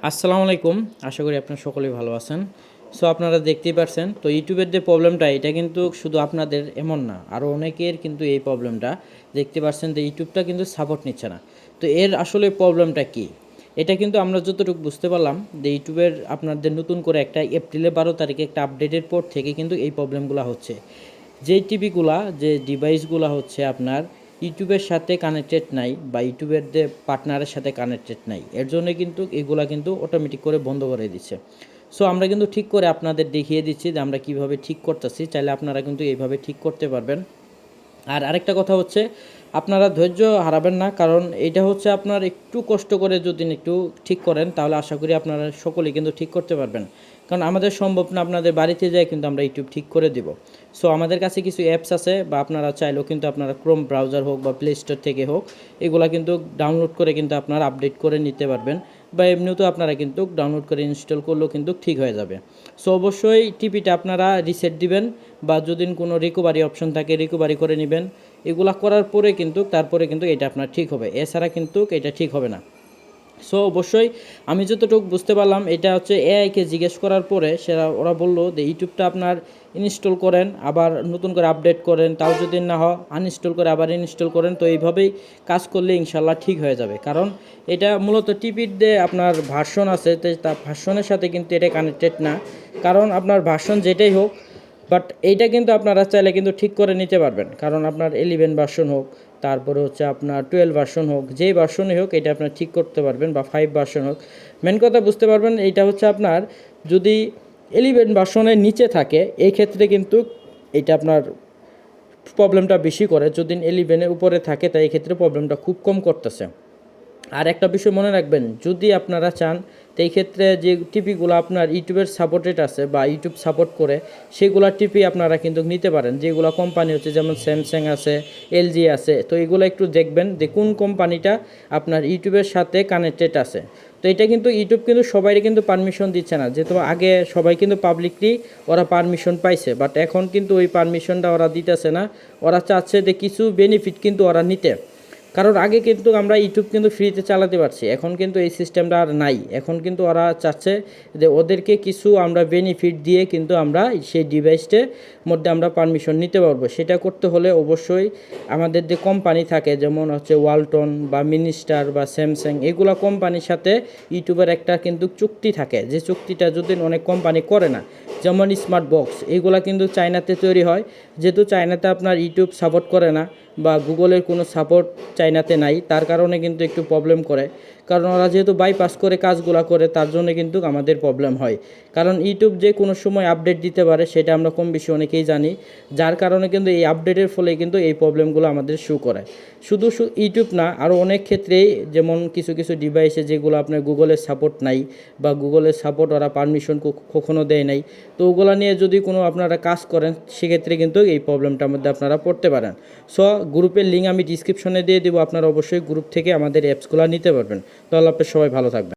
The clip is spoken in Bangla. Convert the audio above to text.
আসসালামু আলাইকুম। আশা করি আপনারা সকলেই ভালো আছেন। সো আপনারা দেখতেই পারছেন তো ইউটিউবের যে প্রবলেমটা এটা কিন্তু শুধু আপনাদের এমন না, আরও অনেকের কিন্তু এই প্রবলেমটা দেখতে পাচ্ছেন যে ইউটিউবটা কিন্তু সাপোর্ট নিচ্ছে না। তো এর আসলে প্রবলেমটা কি? এটা কিন্তু আমরা যতটুকু বুঝতে পারলাম যে ইউটিউবের আপনাদের নতুন করে একটা এপ্রিলের 12 তারিখে একটা আপডেটের পর থেকে কিন্তু এই প্রবলেমগুলো হচ্ছে। যেই টিভিগুলা যে ডিভাইসগুলো হচ্ছে আপনার ইউটিউবের সাথে কানেক্টেড নাই বা ইউটিউবের যে পার্টনারের সাথে কানেক্টেড নাই, এর জন্য কিন্তু এগুলা কিন্তু অটোমেটিক করে বন্ধ করে দিচ্ছে। সো আমরা কিন্তু ঠিক করে আপনাদের দেখিয়ে দিচ্ছি যে আমরা কীভাবে ঠিক করতেছি, চাইলে আপনারা কিন্তু এইভাবে ঠিক করতে পারবেন। আর আরেকটা কথা হচ্ছে, আপনারা ধৈর্য হারাবেন না, কারণ এটা হচ্ছে আপনার একটু কষ্ট করে যদি একটু ঠিক করেন তাহলে আশা করি আপনারা সকলেই কিন্তু ঠিক করতে পারবেন। কারণ আমাদের সম্ভব না আপনাদের বাড়িতে যাই কিন্তু আমরা ইউটিউব ঠিক করে দিব। সো আমাদের কাছে কিছু অ্যাপস আছে, বা আপনারা চাইলেও কিন্তু আপনারা ক্রোম ব্রাউজার হোক বা প্লে স্টোর থেকে হোক, এগুলা কিন্তু ডাউনলোড করে কিন্তু আপনারা আপডেট করে নিতে পারবেন, বা এমনিতেও আপনারা কিন্তু ডাউনলোড করে ইনস্টল করলেও কিন্তু ঠিক হয়ে যাবে। সো অবশ্যই টিপিটা আপনারা রিসেট দিবেন, বা যদি কোনো রিকভারি অপশন থাকে রিকভারি করে নেবেন। এগুলা করার পরে কিন্তু তারপরে কিন্তু এটা আপনার ঠিক হবে, এছাড়া কিন্তু এটা ঠিক হবে না। সো অবশ্যই আমি যতটুকু বুঝতে পারলাম, এটা হচ্ছে এআইকে জিজ্ঞেস করার পরে ওরা বললো যে ইউটিউবটা আপনার ইনস্টল করেন, আবার নতুন করে আপডেট করেন, তাও যদি না হয় আনইনস্টল করে আবার ইনস্টল করেন। তো এইভাবেই কাজ করলে ইনশাল্লাহ ঠিক হয়ে যাবে, কারণ এটা মূলত টিপির যে আপনার ভার্সন আছে তার ভার্সনের সাথে কিন্তু এটা কানেক্টেড না। কারণ আপনার ভার্সন যেটাই হোক, বাট এইটা কিন্তু আপনারা চাইলে কিন্তু ঠিক করে নিতে পারবেন, কারণ আপনার 11 ভার্সন হোক, তারপরে হচ্ছে আপনার 12 ভার্সন হোক, যেই ভার্সনই হোক এটা আপনার ঠিক করতে পারবেন, বা 5 ভার্সন হোক। মেন কথা বুঝতে পারবেন, এইটা হচ্ছে আপনার যদি 11 ভার্সনের নিচে থাকে এই ক্ষেত্রে কিন্তু এটা আপনার প্রবলেমটা বেশি করে, যদি 11-এর উপরে থাকে তাই এই ক্ষেত্রে প্রবলেমটা খুব কম করতেছে। আর একটা বিষয় মনে রাখবেন, যদি আপনারা চান তো এই ক্ষেত্রে যে টিপিগুলো আপনার ইউটিউবের সাপোর্টেড আছে বা ইউটিউব সাপোর্ট করে, সেগুলো টিপি আপনারা কিন্তু নিতে পারেন। যেগুলো কোম্পানি হচ্ছে যেমন স্যামসাং আছে, এলজি আছে, তো এগুলো একটু দেখবেন যে কোন কোম্পানিটা আপনার ইউটিউবের সাথে কানেক্টেড আছে। তো এটা কিন্তু ইউটিউব কিন্তু সবাইকে কিন্তু পারমিশন দিচ্ছে না, যেহেতু আগে সবাই কিন্তু পাবলিকলি ওরা পারমিশন পাইছে, বাট এখন কিন্তু ওই পারমিশনটা ওরা দিতেছে না। ওরা চাচ্ছে যে কিছু বেনিফিট কিন্তু ওরা নিতে, কারণ আগে কিন্তু আমরা ইউটিউব কিন্তু ফ্রিতে চালাতে পারছি, এখন কিন্তু এই সিস্টেমটা আর নাই। এখন কিন্তু ওরা চাচ্ছে যে ওদেরকে কিছু আমরা বেনিফিট দিয়ে কিন্তু আমরা সেই ডিভাইসটার মধ্যে আমরা পারমিশন নিতে পারবো। সেটা করতে হলে অবশ্যই আমাদের যে কোম্পানি থাকে, যেমন হচ্ছে ওয়ালটন বা মিনিস্টার বা স্যামসাং, এগুলো কোম্পানির সাথে ইউটিউবের একটা কিন্তু চুক্তি থাকে, যে চুক্তিটা যদি অনেক কোম্পানি করে না। যেমন স্মার্ট বক্স, এগুলা কিন্তু চায়নাতে তৈরি হয়, যেহেতু চায়নাতে আপনার ইউটিউব সাপোর্ট করে না বা গুগলের কোনো সাপোর্ট চায়নাতে নাই, তার কারণে কিন্তু একটু প্রবলেম করে। কারণ ওরা যেহেতু বাইপাস করে কাজগুলো করে, তার জন্য কিন্তু আমাদের প্রবলেম হয়। কারণ ইউটিউব যে কোনো সময় আপডেট দিতে পারে, সেটা আমরা কম বেশি অনেকেই জানি। যার কারণে কিন্তু এই আপডেটের ফলে কিন্তু এই প্রবলেমগুলো আমাদের শো করে। শুধু ইউটিউব না, আরও অনেক ক্ষেত্রেই, যেমন কিছু কিছু ডিভাইসে যেগুলো আপনার গুগলের সাপোর্ট নাই বা গুগলের সাপোর্ট ওরা পারমিশন কখনো দেয় নাই, তো ওগুলো নিয়ে যদি কোনো আপনারা কাজ করেন, সেক্ষেত্রে কিন্তু এই প্রবলেমটার মধ্যে আপনারা পড়তে পারেন। সো গ্রুপের লিঙ্ক আমি ডিসক্রিপশনে দিয়ে দেবো, আপনারা অবশ্যই গ্রুপ থেকে আমাদের অ্যাপসগুলো নিতে পারবেন। তো আল্লাহ হাফেজ, সবাই ভালো থাকবেন।